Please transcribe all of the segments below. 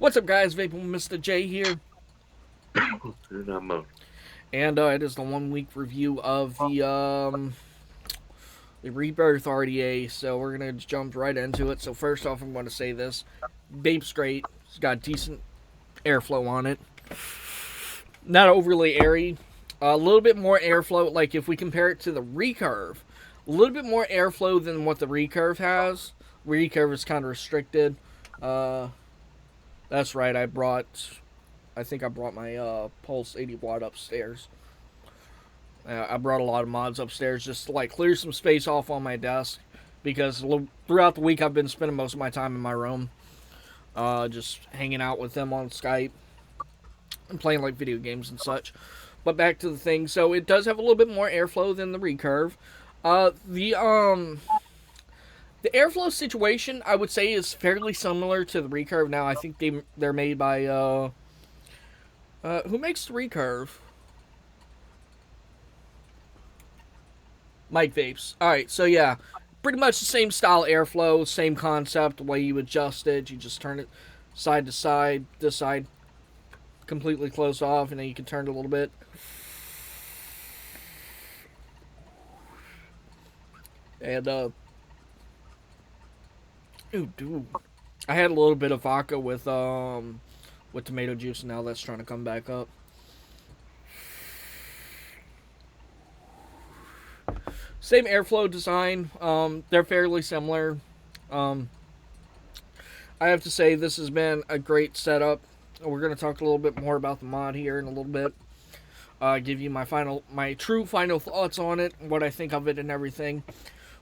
What's up, guys? Vaping Mr. J here, and it is the 1 week review of the Rebirth RDA. So we're gonna jump right into it. So first off, I'm going to say this: vape's great. It's got decent airflow on it. Not overly airy. A little bit more airflow. Like if we compare it to the Recurve, a little bit more airflow than what the Recurve has. Recurve is kind of restricted. Uh, that's right. I think I brought my Pulse 80 watt upstairs. I brought a lot of mods upstairs just to like clear some space off on my desk because throughout the week I've been spending most of my time in my room, just hanging out with them on Skype and playing like video games and such. But back to the thing, so it does have a little bit more airflow than the Recurve. The airflow situation I would say is fairly similar to the Recurve. Now I think they're made by who makes the Recurve? Mike Vapes. Alright, so yeah. Pretty much the same style airflow, same concept, the way you adjust it. You just turn it side to side, this side completely closed off, and then you can turn it a little bit. And, ooh, dude. I had a little bit of vodka with tomato juice, and now that's trying to come back up. Same airflow design. They're fairly similar. I have to say this has been a great setup. We're going to talk a little bit more about the mod here in a little bit. Give you my true final thoughts on it, what I think of it and everything.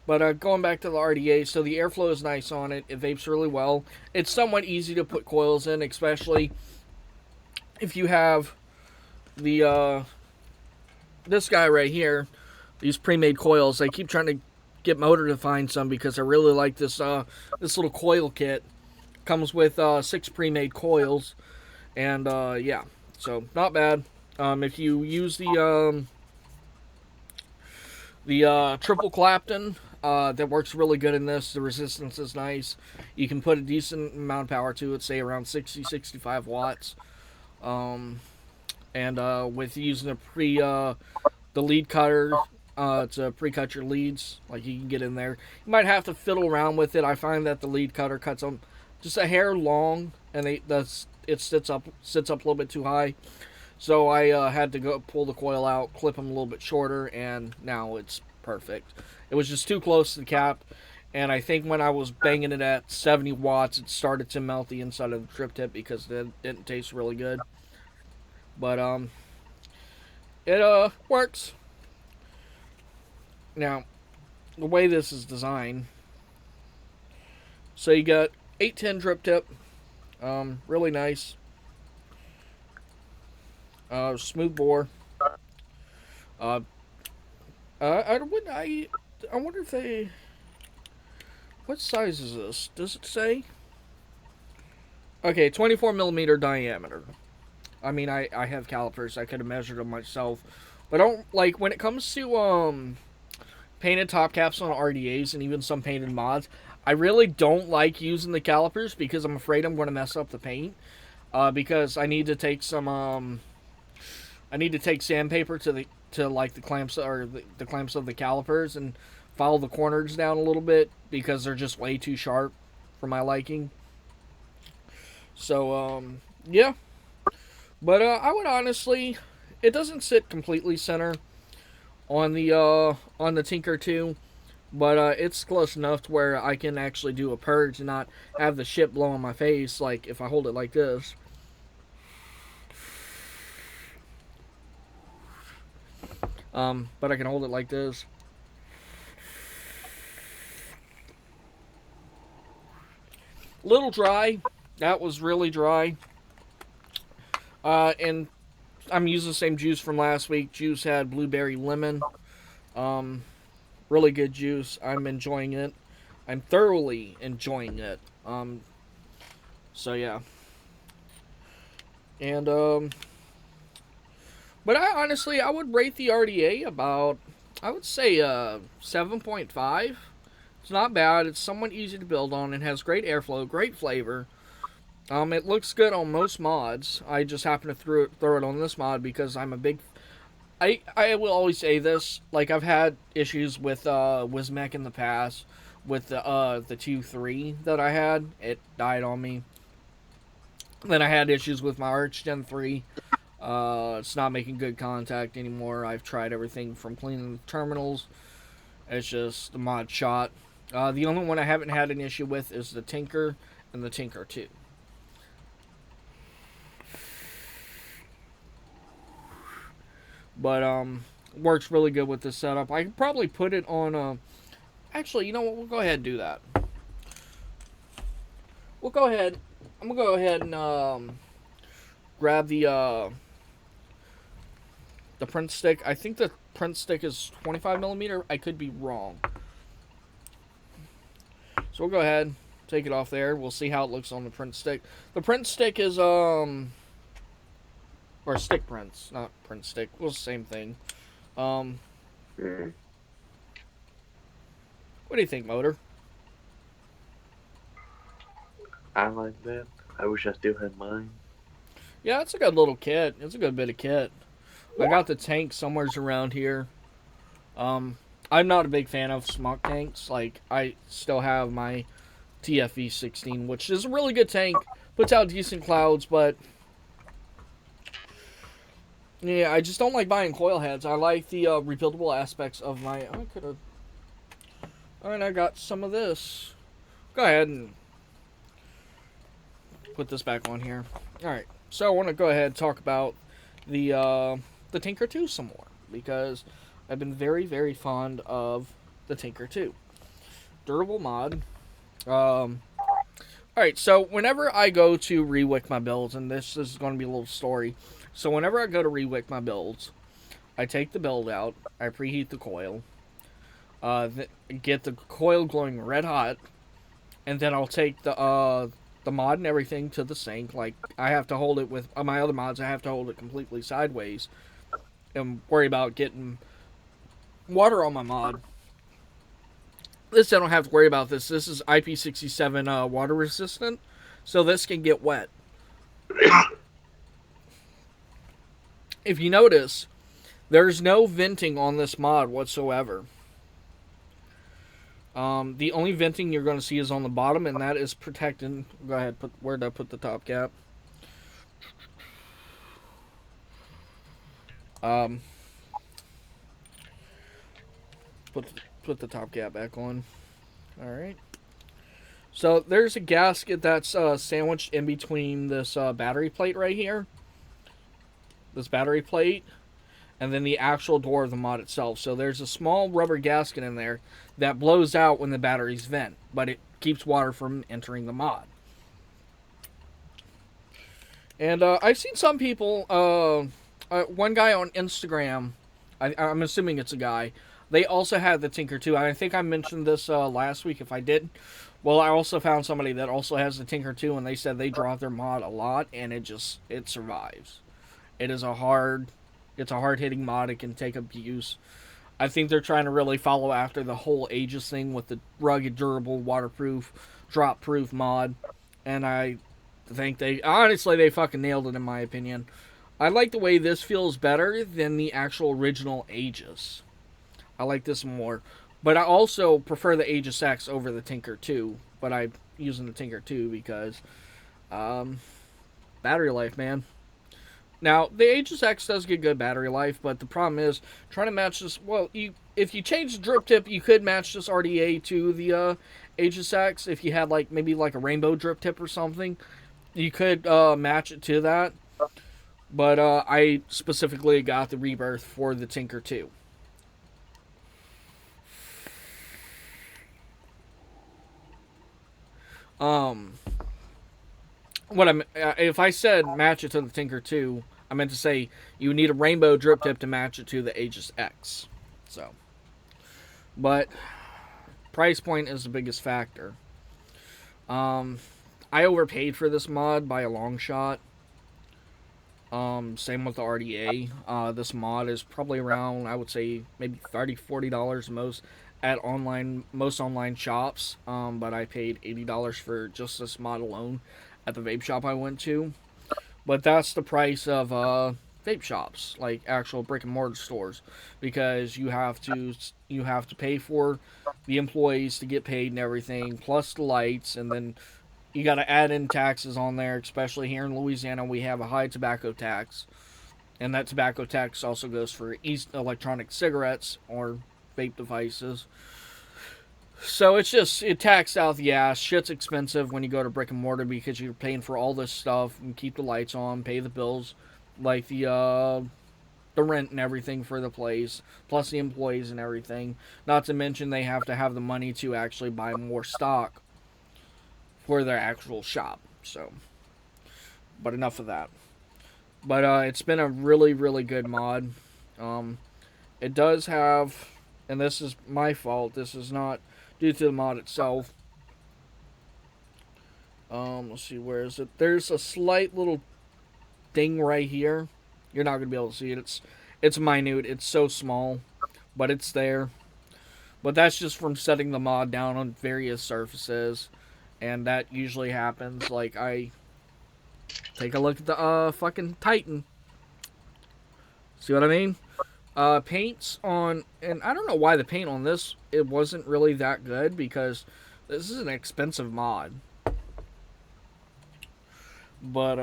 But going back to the RDA, so the airflow is nice on it. It vapes really well. It's somewhat easy to put coils in, especially if you have the this guy right here. These pre-made coils. I keep trying to get Motor to find some because I really like this this little coil kit. Comes with 6 pre-made coils, and yeah, so not bad. If you use the triple Clapton, that works really good in this. The resistance is nice. You can put a decent amount of power to it, say around 60-65 watts. And with using the lead cutter. To pre-cut your leads, like you can get in there. You might have to fiddle around with it. I find that the lead cutter cuts them just a hair long, and it sits up a little bit too high. So I had to go pull the coil out, clip them a little bit shorter, and now it's perfect. It was just too close to the cap, and I think when I was banging it at 70 watts, it started to melt the inside of the trip tip because it didn't taste really good. But it works. Now, the way this is designed, so you got 810 drip tip, really nice, smooth bore. I wonder if they, what size is this? Does it say? Okay, 24 millimeter diameter. I mean, I have calipers. I could have measured them myself, but I don't like when it comes to painted top caps on RDAs and even some painted mods. I really don't like using the calipers because I'm afraid I'm going to mess up the paint. Because I need to take some sandpaper to the clamps or the clamps of the calipers and file the corners down a little bit because they're just way too sharp for my liking. So yeah, but I would honestly, it doesn't sit completely center on the Tinker 2, but it's close enough to where I can actually do a purge and not have the shit blow on my face, like if I hold it like this. But I can hold it like this. Little dry. That was really dry. And I'm using the same juice from last week. Juice had blueberry lemon. Really good juice. I'm enjoying it. I'm thoroughly enjoying it. So yeah. And but I would rate the RDA about, I would say 7.5. It's not bad. It's somewhat easy to build on. It has great airflow, great flavor. It looks good on most mods. I just happen to throw it on this mod because I'm a big. I will always say this. Like I've had issues with Wismec in the past with the 2.3 that I had. It died on me. Then I had issues with my Arch Gen 3. It's not making good contact anymore. I've tried everything from cleaning the terminals. It's just the mod shot. The only one I haven't had an issue with is the Tinker and the Tinker 2. But works really good with this setup. I could probably put it on. Actually, you know what? We'll go ahead and do that. We'll go ahead. I'm gonna go ahead and grab the print stick. I think the print stick is 25 millimeter. I could be wrong. So we'll go ahead, take it off there. We'll see how it looks on the print stick. The print stick is or stick prints, not print stick. Well, same thing. What do you think, Motor? I like that. I wish I still had mine. Yeah, it's a good little kit. It's a good bit of kit. I got the tank somewhere around here. I'm not a big fan of smoke tanks. Like, I still have my TFE 16, which is a really good tank. Puts out decent clouds, but yeah, I just don't like buying coil heads. I like the rebuildable aspects of my. I could have. Alright, I got some of this. Go ahead and put this back on here. Alright, so I want to go ahead and talk about the Tinker 2 some more, because I've been very, very fond of the Tinker 2. Durable mod. Alright, so whenever I go to rewick my builds, and this is going to be a little story. So whenever I go to rewick my builds, I take the build out, I preheat the coil, get the coil glowing red hot, and then I'll take the mod and everything to the sink. Like, I have to hold it with my other mods, I have to hold it completely sideways and worry about getting water on my mod. This, I don't have to worry about this. This is IP67 water resistant, so this can get wet. If you notice, there's no venting on this mod whatsoever. The only venting you're going to see is on the bottom, and that is protected. Go ahead, where did I put the top cap? Put the top cap back on. Alright. So, there's a gasket that's sandwiched in between this battery plate right here. This battery plate. And then the actual door of the mod itself. So there's a small rubber gasket in there that blows out when the batteries vent, but it keeps water from entering the mod. And I've seen some people, one guy on Instagram, I'm assuming it's a guy, they also had the Tinker 2. I think I mentioned this last week. If I did, well, I also found somebody that also has the Tinker 2, and they said they drop their mod a lot, and it survives. It is a hard-hitting mod. It can take abuse. I think they're trying to really follow after the whole Aegis thing with the rugged, durable, waterproof, drop-proof mod. And I think they fucking nailed it, in my opinion. I like the way this feels better than the actual original Aegis. I like this more. But I also prefer the Aegis X over the Tinker 2. But I'm using the Tinker 2 because battery life, man. Now, the Aegis X does get good battery life, but the problem is trying to match this. Well, if you change the drip tip, you could match this RDA to the Aegis X. If you had maybe a rainbow drip tip or something, you could match it to that. But I specifically got the Rebirth for the Tinker 2. If I said match it to the Tinker 2, I meant to say you need a rainbow drip tip to match it to the Aegis X. So, but price point is the biggest factor. I overpaid for this mod by a long shot. Same with the RDA. This mod is probably around, I would say, maybe $30, $40 most at most online shops. But I paid $80 for just this mod alone. at the vape shop I went to. But that's the price of vape shops, like actual brick and mortar stores, because you have to pay for the employees to get paid and everything, plus the lights, and then you got to add in taxes on there. Especially here in Louisiana, we have a high tobacco tax, and that tobacco tax also goes for electronic cigarettes or vape devices. So it taxed out the ass. Shit's expensive when you go to brick and mortar because you're paying for all this stuff and keep the lights on, pay the bills, like the rent and everything for the place, plus the employees and everything. Not to mention they have to have the money to actually buy more stock for their actual shop. So, but enough of that. But it's been a really, really good mod. Um, it does have, and this is my fault. This is not due to the mod itself. Let's see, where is it? There's a slight little ding right here. You're not gonna be able to see it. It's minute. It's so small, but it's there. But that's just from setting the mod down on various surfaces, and that usually happens. Like I take a look at the fucking Titan. See what I mean? Paints on, and I don't know why the paint on this it wasn't really that good because this is an expensive mod. But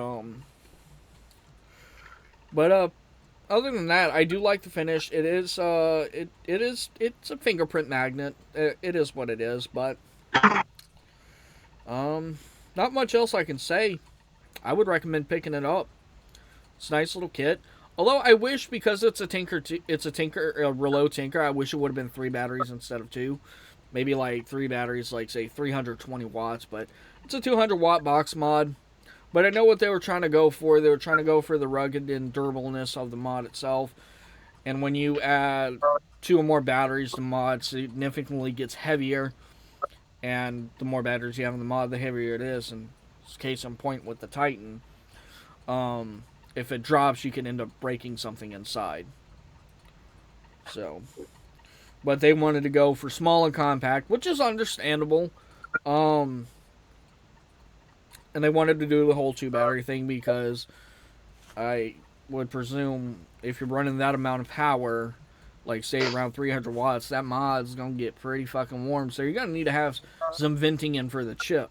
other than that, I do like the finish. It's a fingerprint magnet. It is what it is, but not much else I can say. I would recommend picking it up. It's a nice little kit. Although I wish, because it's a reload tinker, I wish it would have been 3 batteries instead of 2. Maybe like 3 batteries, like say 320 watts, but it's a 200 watt box mod. But I know what they were trying to go for. They were trying to go for the rugged and durableness of the mod itself. And when you add 2 or more batteries, the mod significantly gets heavier. And the more batteries you have in the mod, the heavier it is. And case in point with the Titan. If it drops, you can end up breaking something inside. So, but they wanted to go for small and compact, which is understandable. And they wanted to do the whole 2 battery thing because I would presume if you're running that amount of power, like say around 300 watts, that mod's gonna get pretty fucking warm. So you're gonna need to have some venting in for the chip.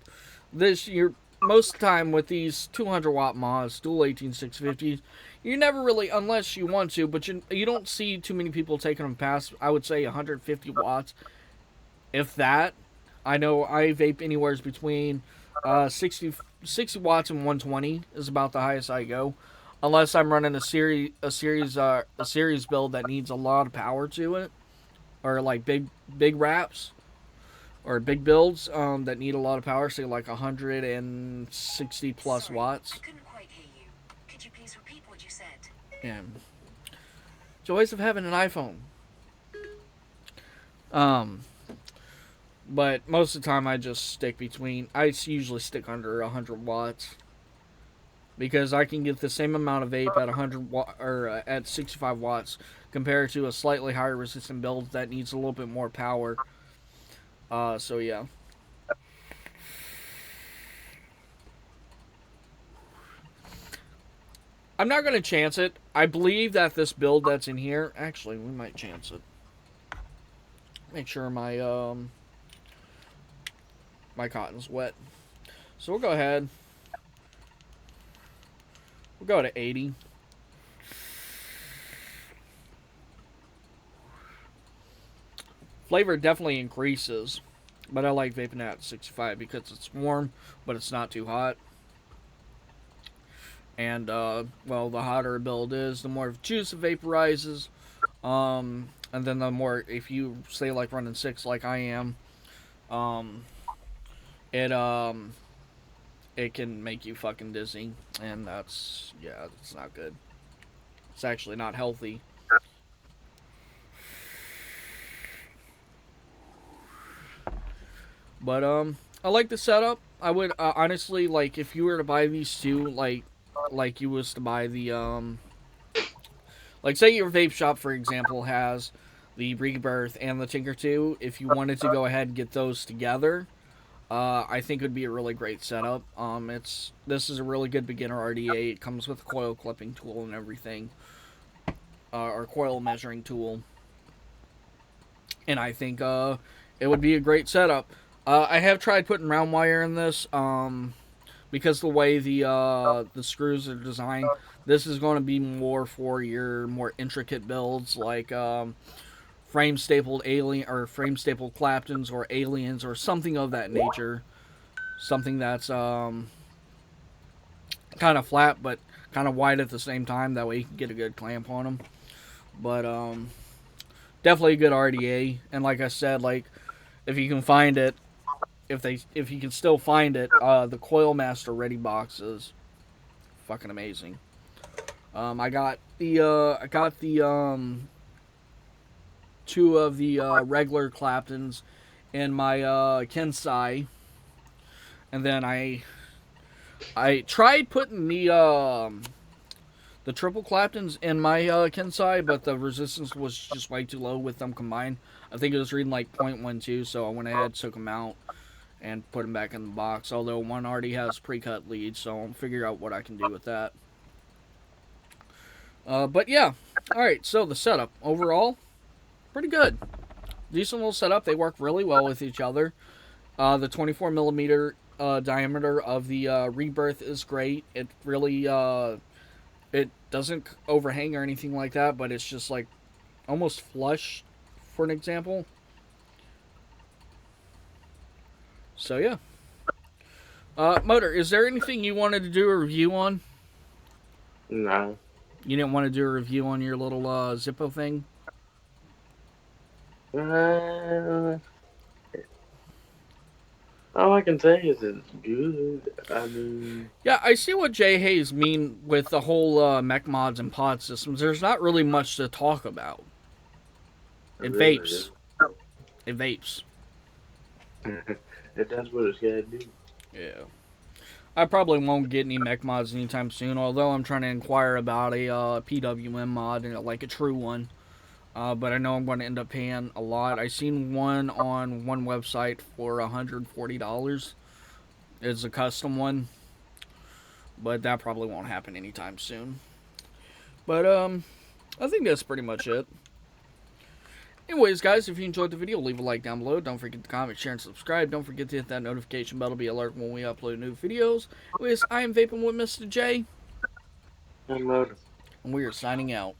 Most of the time with these 200 watt mods, dual 18650s, you never really, unless you want to, but you don't see too many people taking them past, I would say 150 watts, if that. I know I vape anywhere between 60 watts and 120 is about the highest I go, unless I'm running a series build that needs a lot of power to it, or like big wraps. Or big builds that need a lot of power, say like 160 plus watts. I couldn't quite hear you. Could you please repeat what you said? Yeah. Joys of having an iPhone. But most of the time I just stick between. I usually stick under 100 watts because I can get the same amount of vape at 100 or at 65 watts compared to a slightly higher resistant build that needs a little bit more power. So yeah. I'm not going to chance it. I believe that this build that's in here, actually, we might chance it. Make sure my my cotton's wet. So we'll go ahead. We'll go to 80. Flavor definitely increases, but I like vaping at 65 because it's warm, but it's not too hot. And, well, the hotter a build is, the more juice it vaporizes. And then the more, if you say like running 6 like I am, it can make you fucking dizzy. And that's not good. It's actually not healthy. But I like the setup. I would honestly, like, if you were to buy these two, like you was to buy the like say your vape shop for example has the Rebirth and the Tinker 2. If you wanted to go ahead and get those together, I think it would be a really great setup. This is a really good beginner RDA. It comes with a coil clipping tool and everything, or coil measuring tool, and I think it would be a great setup. I have tried putting round wire in this, because the way the screws are designed. This is going to be more for your more intricate builds, like frame stapled alien or frame stapled Claptons or aliens or something of that nature. Something that's kind of flat but kind of wide at the same time. That way you can get a good clamp on them. But definitely a good RDA. And like I said, like if you can find it, if you can still find it, the Coil Master Ready box is fucking amazing. I got the two of the regular Claptons in my Kensai, and then I tried putting the triple Claptons in my Kensai, but the resistance was just way too low with them combined. I think it was reading like 0.12, so I went ahead, took them out, and put them back in the box. Although one already has pre-cut leads, so I'll figure out what I can do with that. But yeah, alright, so the setup overall, pretty good. Decent little setup. They work really well with each other. The 24 millimeter diameter of the Rebirth is great. It really it doesn't overhang or anything like that, but it's just like almost flush, for an example. So yeah. Motor, is there anything you wanted to do a review on? No. You didn't want to do a review on your little Zippo thing? All I can say is it's good. I mean, Yeah, I see what Jay Hayes mean with the whole mech mods and pod systems. There's not really much to talk about. It really vapes. It vapes. it does what it's gotta do. Yeah. I probably won't get any mech mods anytime soon, although I'm trying to inquire about a PWM mod, and like a true one. But I know I'm going to end up paying a lot. I seen one on one website for $140. It's a custom one, but that probably won't happen anytime soon. But I think that's pretty much it. Anyways, guys, if you enjoyed the video, leave a like down below. Don't forget to comment, share, and subscribe. Don't forget to hit that notification bell to be alerted when we upload new videos. Anyways, I am Vaping with Mr. J, I'm loaded. and we are signing out.